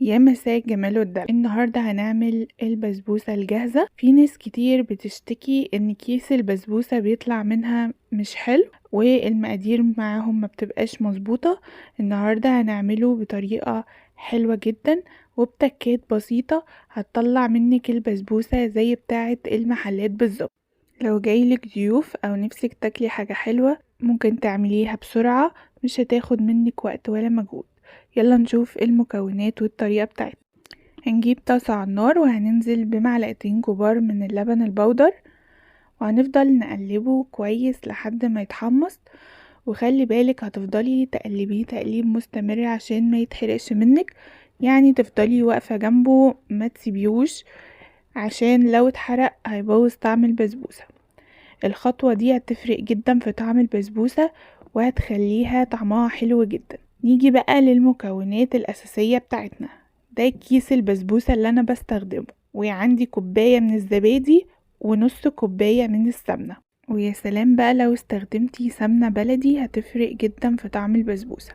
يا مساء الجمال والدلع. النهارده هنعمل البسبوسه الجاهزه. في ناس كتير بتشتكي ان كيس البسبوسه بيطلع منها مش حلو والمقادير معاهم ما بتبقاش مظبوطه. النهارده هنعمله بطريقه حلوه جدا وبتكات بسيطه هتطلع منك البسبوسه زي بتاعه المحلات بالظبط. لو جايلك ضيوف او نفسك تاكلي حاجه حلوه ممكن تعمليها بسرعه، مش هتاخد منك وقت ولا مجهود. يلا نشوف المكونات والطريقة بتاعتنا. هنجيب طاسة على النار وهننزل بمعلقتين كبار من اللبن البودر، وهنفضل نقلبه كويس لحد ما يتحمص. وخلي بالك هتفضلي تقلبيه تقليب مستمر عشان ما يتحرقش منك، يعني تفضلي واقفة جنبه ما تسيبيهوش، عشان لو اتحرق هيبوظ طعم البسبوسة. الخطوة دي هتفرق جدا في طعم البسبوسة وهتخليها طعمها حلو جدا. نيجي بقى للمكونات الأساسية بتاعتنا. ده كيس البسبوسة اللي أنا بستخدمه، وعندي كوباية من الزبادي ونص كوباية من السمنة. ويا سلام بقى لو استخدمتي سمنة بلدي هتفرق جدا في طعم البسبوسة.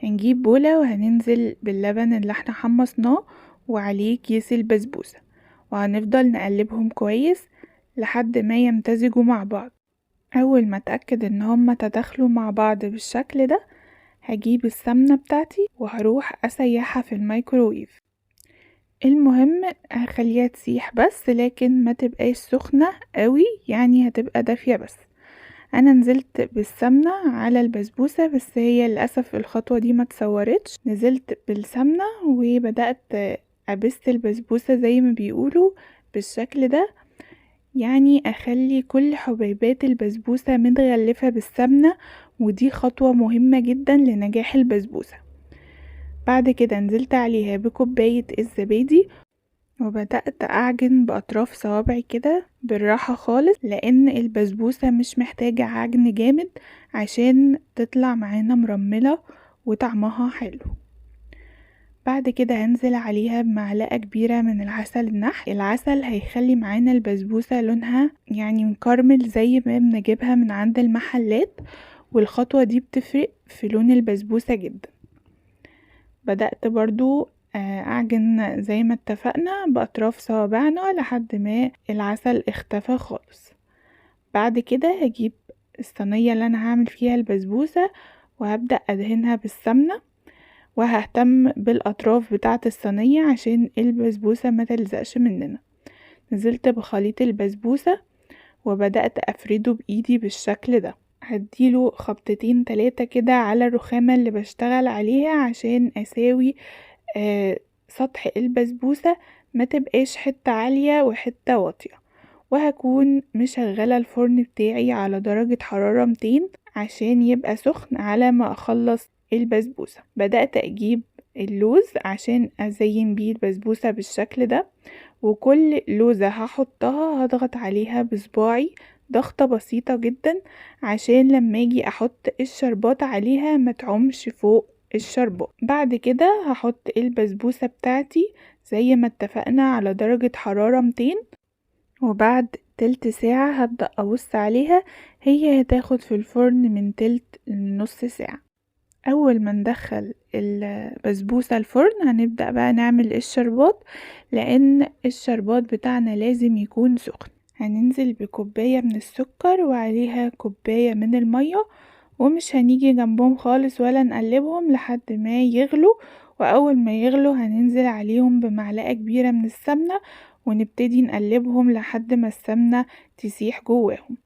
هنجيب بولة وهننزل باللبن اللي احنا حمصناه وعليه كيس البسبوسة، وهنفضل نقلبهم كويس لحد ما يمتزجوا مع بعض. اول ما اتأكد ان هما تداخلوا مع بعض بالشكل ده هجيب السمنة بتاعتي وهروح اسيحها في الميكروويف. المهم هخليها تسيح بس، لكن ما تبقاش سخنة قوي، يعني هتبقى دافية بس. انا نزلت بالسمنة على البسبوسة، بس هي للأسف الخطوة دي ما تصورتش. نزلت بالسمنة وبدأت ابس البسبوسة زي ما بيقولوا بالشكل ده، يعني اخلي كل حبيبات البسبوسة متغلفة بالسمنة، ودي خطوة مهمة جدا لنجاح البسبوسة. بعد كده نزلت عليها بكوباية الزبادي وبدأت أعجن بأطراف صوابعي كده بالراحة خالص، لأن البسبوسة مش محتاجة عجن جامد عشان تطلع معانا مرملة وطعمها حلو. بعد كده هنزل عليها بمعلقة كبيرة من العسل النحل. العسل هيخلي معانا البسبوسة لونها يعني مكرمل زي ما بنجيبها من عند المحلات، والخطوة دي بتفرق في لون البسبوسة جدا. بدأت برضو اعجن زي ما اتفقنا باطراف صوابعنا لحد ما العسل اختفى خالص. بعد كده هجيب الصينية اللي انا هعمل فيها البسبوسة وهبدأ ادهنها بالسمنة، وههتم بالاطراف بتاعة الصينية عشان البسبوسة ما تلزقش مننا. نزلت بخليط البسبوسة وبدأت افرده بايدي بالشكل ده. هديله خبطتين 3 كده على الرخامة اللي بشتغل عليها عشان اساوي سطح البسبوسة، ما تبقاش حتة عالية وحتة واطية. وهكون مشغلة الفرن بتاعي على درجة حرارة 200 عشان يبقى سخن على ما اخلص البسبوسة. بدأت اجيب اللوز عشان ازين بيه البسبوسة بالشكل ده، وكل لوزة هحطها هضغط عليها بصباعي ضغطة بسيطة جدا عشان لما اجي احط الشربات عليها ما تعمش فوق الشربات. بعد كده هحط البسبوسة بتاعتي زي ما اتفقنا على درجة حرارة 200، وبعد تلت ساعة هبدأ أبص عليها. هي هتاخد في الفرن من تلت لنص ساعة. أول ما ندخل البسبوسة الفرن هنبدأ بقى نعمل الشربات، لأن الشربات بتاعنا لازم يكون سخن. هننزل بكوباية من السكر وعليها كوباية من المية، ومش هنيجي جنبهم خالص ولا نقلبهم لحد ما يغلوا. وأول ما يغلوا هننزل عليهم بمعلقة كبيرة من السمنة ونبتدي نقلبهم لحد ما السمنة تسيح جواهم.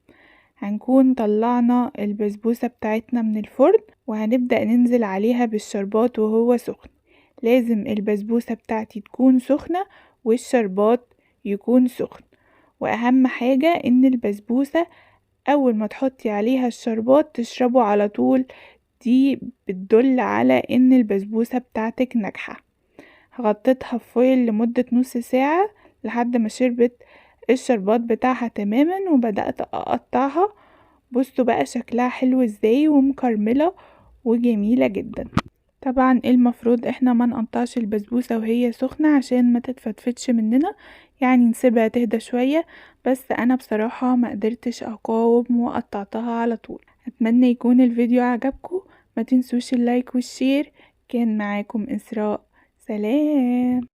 هنكون طلعنا البسبوسة بتاعتنا من الفرن وهنبدأ ننزل عليها بالشربات وهو سخن. لازم البسبوسة بتاعتي تكون سخنة والشربات يكون سخن. واهم حاجة ان البسبوسة اول ما تحطي عليها الشربات تشربه على طول، دي بتدل على ان البسبوسة بتاعتك ناجحة. غطيتها في فويل لمدة نص ساعة لحد ما شربت الشربات بتاعها تماما، وبدأت اقطعها. بصوا بقى شكلها حلو ازاي ومكرملة وجميلة جدا. طبعا المفروض احنا ما نقطعش البسبوسة وهي سخنة عشان ما تتفتفتش مننا، يعني نسيبها تهدى شوية. بس انا بصراحة ما قدرتش اقاوم وقطعتها على طول. اتمنى يكون الفيديو عجبكم، ما تنسوش اللايك والشير. كان معاكم إسراء، سلام.